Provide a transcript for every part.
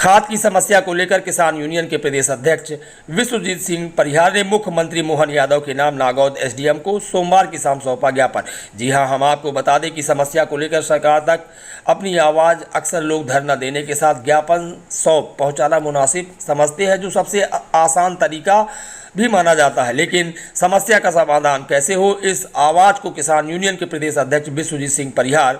खाद की समस्या को लेकर किसान यूनियन के प्रदेश अध्यक्ष विश्वजीत सिंह परिहार ने मुख्यमंत्री मोहन यादव के नाम नागौद एसडीएम को सोमवार की शाम सौंपा ज्ञापन। जी हां, हम आपको बता दें कि समस्या को लेकर सरकार तक अपनी आवाज़ अक्सर लोग धरना देने के साथ ज्ञापन सौंप पहुंचाना मुनासिब समझते हैं, जो सबसे आसान तरीका भी माना जाता है। लेकिन समस्या का समाधान कैसे हो, इस आवाज़ को किसान यूनियन के प्रदेश अध्यक्ष विश्वजीत सिंह परिहार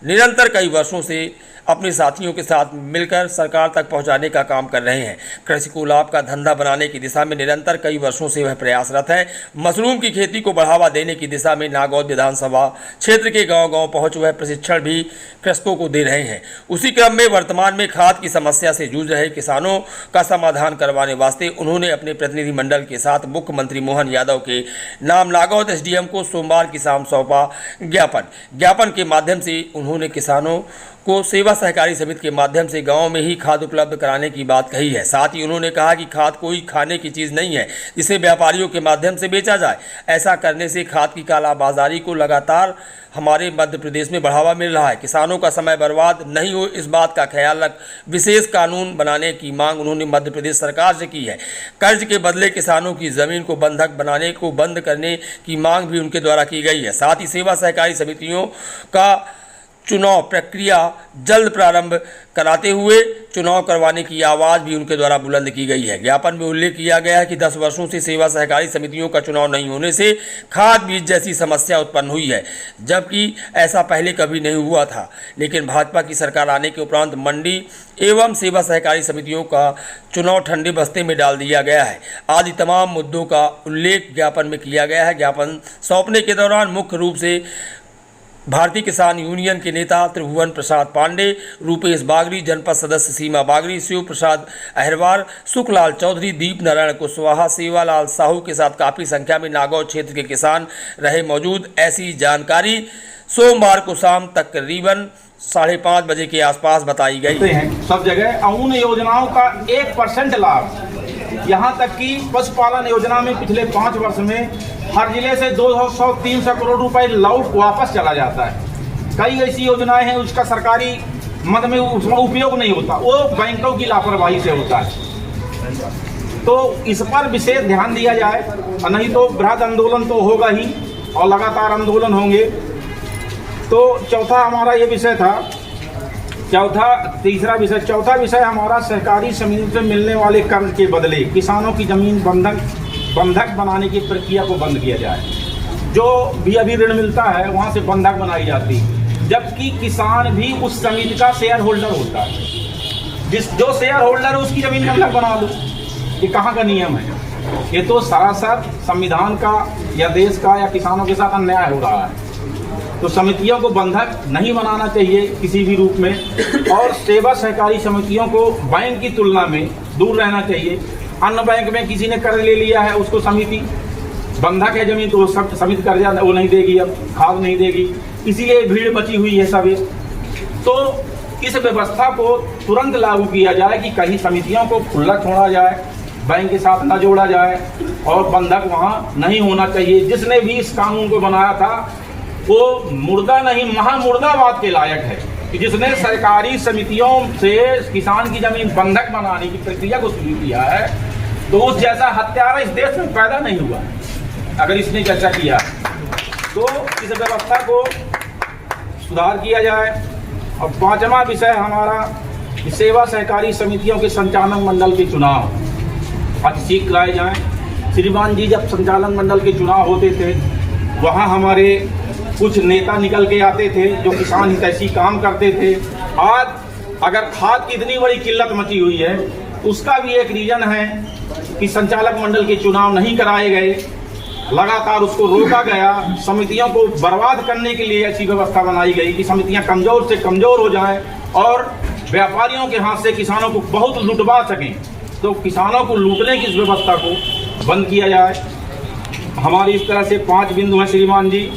निरंतर कई वर्षों से अपने साथियों के साथ मिलकर सरकार तक पहुंचाने का काम कर रहे हैं। कृषि को लाभ का धंधा बनाने की दिशा में निरंतर कई वर्षों से वह प्रयासरत है। मशरूम की खेती को बढ़ावा देने की दिशा में नागौद विधानसभा क्षेत्र के गांव-गांव पहुंच वह प्रशिक्षण भी कृषकों को दे रहे हैं। उसी क्रम में वर्तमान में खाद की समस्या से जूझ रहे किसानों का समाधान करवाने वास्ते उन्होंने अपने प्रतिनिधिमंडल के साथ मुख्यमंत्री मोहन यादव के नाम नागौद एसडीएम को सोमवार की शाम सौंपा ज्ञापन के माध्यम से उन्होंने किसानों को सेवा सहकारी समिति के माध्यम से गांव में ही खाद उपलब्ध कराने की बात कही है। साथ ही उन्होंने कहा कि खाद कोई खाने की चीज़ नहीं है जिसे व्यापारियों के माध्यम से बेचा जाए। ऐसा करने से खाद की कालाबाजारी को लगातार हमारे मध्य प्रदेश में बढ़ावा मिल रहा है। किसानों का समय बर्बाद नहीं हो, इस बात का ख्याल रख विशेष कानून बनाने की मांग उन्होंने मध्य प्रदेश सरकार से की है। कर्ज के बदले किसानों की ज़मीन को बंधक बनाने को बंद करने की मांग भी उनके द्वारा की गई है। साथ ही सेवा सहकारी समितियों का चुनाव प्रक्रिया जल्द प्रारंभ कराते हुए चुनाव करवाने की आवाज़ भी उनके द्वारा बुलंद की गई है। ज्ञापन में उल्लेख किया गया है कि 10 वर्षों से सेवा सहकारी समितियों का चुनाव नहीं होने से खाद बीज जैसी समस्या उत्पन्न हुई है, जबकि ऐसा पहले कभी नहीं हुआ था। लेकिन भाजपा की सरकार आने के उपरांत मंडी एवं सेवा सहकारी समितियों का चुनाव ठंडे बस्ते में डाल दिया गया है। आदि तमाम मुद्दों का उल्लेख ज्ञापन में किया गया है। ज्ञापन सौंपने के दौरान मुख्य रूप से भारतीय किसान यूनियन के नेता त्रिभुवन प्रसाद पांडे, रूपेश बागरी, जनपद सदस्य सीमा बागरी, शिव प्रसाद अहरवार, सुखलाल चौधरी, दीप नारायण कुशवाहा, सेवालाल साहू के साथ काफ़ी संख्या में नागौद क्षेत्र के किसान रहे मौजूद। ऐसी जानकारी सोमवार को शाम तकरीबन 5:30 बजे के आसपास बताई गई है। सब जगह उन योजनाओं का 1% लाभ, यहाँ तक कि पशुपालन योजना में पिछले 5 वर्ष में हर जिले से 200-300 करोड़ रुपए लौट वापस चला जाता है। कई ऐसी योजनाएं हैं उसका सरकारी मद में उसमें उपयोग नहीं होता, वो बैंकों की लापरवाही से होता है। तो इस पर विशेष ध्यान दिया जाए, नहीं तो बृहद आंदोलन तो होगा ही और लगातार आंदोलन होंगे। तो चौथा हमारा ये विषय था। चौथा विषय हमारा सहकारी समिति से मिलने वाले कर्ज के बदले किसानों की जमीन बंधक बनाने की प्रक्रिया को बंद किया जाए। जो भी अभी ऋण मिलता है वहाँ से बंधक बनाई जाती है, जबकि किसान भी उस समिति का शेयर होल्डर होता है। जो शेयर होल्डर है उसकी जमीन बंधक बना लो, ये कहाँ का नियम है? ये तो सरासर संविधान का या देश का या किसानों के साथ अन्याय हो रहा है। तो समितियों को बंधक नहीं बनाना चाहिए किसी भी रूप में, और सेवा सहकारी समितियों को बैंक की तुलना में दूर रहना चाहिए। अन्य बैंक में किसी ने कर्ज ले लिया है, उसको समिति बंधक है जमीन, तो सब समिति कर्जा वो नहीं देगी, अब खाद नहीं देगी, इसीलिए भीड़ बची हुई है सब। तो इस व्यवस्था को तुरंत लागू किया जाए कि कहीं समितियों को खुला छोड़ा जाए, बैंक के साथ न जोड़ा जाए और बंधक वहाँ नहीं होना चाहिए। जिसने भी इस कानून को बनाया था वो मुर्दा नहीं महामुर्दाबाद के लायक है कि जिसने सरकारी समितियों से किसान की जमीन बंधक बनाने की प्रक्रिया को शुरू किया है। तो उस जैसा हत्यारा इस देश में पैदा नहीं हुआ अगर इसने चर्चा किया। तो इस व्यवस्था को सुधार किया जाए। और 5वां विषय हमारा सेवा सहकारी समितियों के संचालन मंडल के चुनाव अतिशीघ्र कराए जाएं। श्रीमान जी, जब संचालन मंडल के चुनाव होते थे वहाँ हमारे कुछ नेता निकल के आते थे जो किसान हितैषी काम करते थे। आज अगर खाद की इतनी बड़ी किल्लत मची हुई है, उसका भी एक रीजन है कि संचालक मंडल के चुनाव नहीं कराए गए, लगातार उसको रोका गया। समितियों को बर्बाद करने के लिए ऐसी व्यवस्था बनाई गई कि समितियां कमज़ोर से कमज़ोर हो जाएं और व्यापारियों के हाथ से किसानों को बहुत लुटवा सकें। तो किसानों को लूटने की इस व्यवस्था को बंद किया जाए। हमारी इस तरह से 5 बिंदु हैं श्रीमान जी,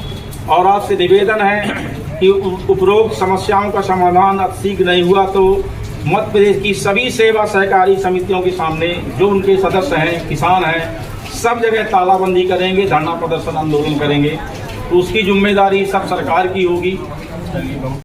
और आपसे निवेदन है कि उपरोक्त समस्याओं का समाधान अतिशीघ्र नहीं हुआ तो मध्य प्रदेश की सभी सेवा सहकारी समितियों के सामने जो उनके सदस्य हैं, किसान हैं, सब जगह तालाबंदी करेंगे, धरना प्रदर्शन आंदोलन करेंगे। तो उसकी जिम्मेदारी सब सरकार की होगी।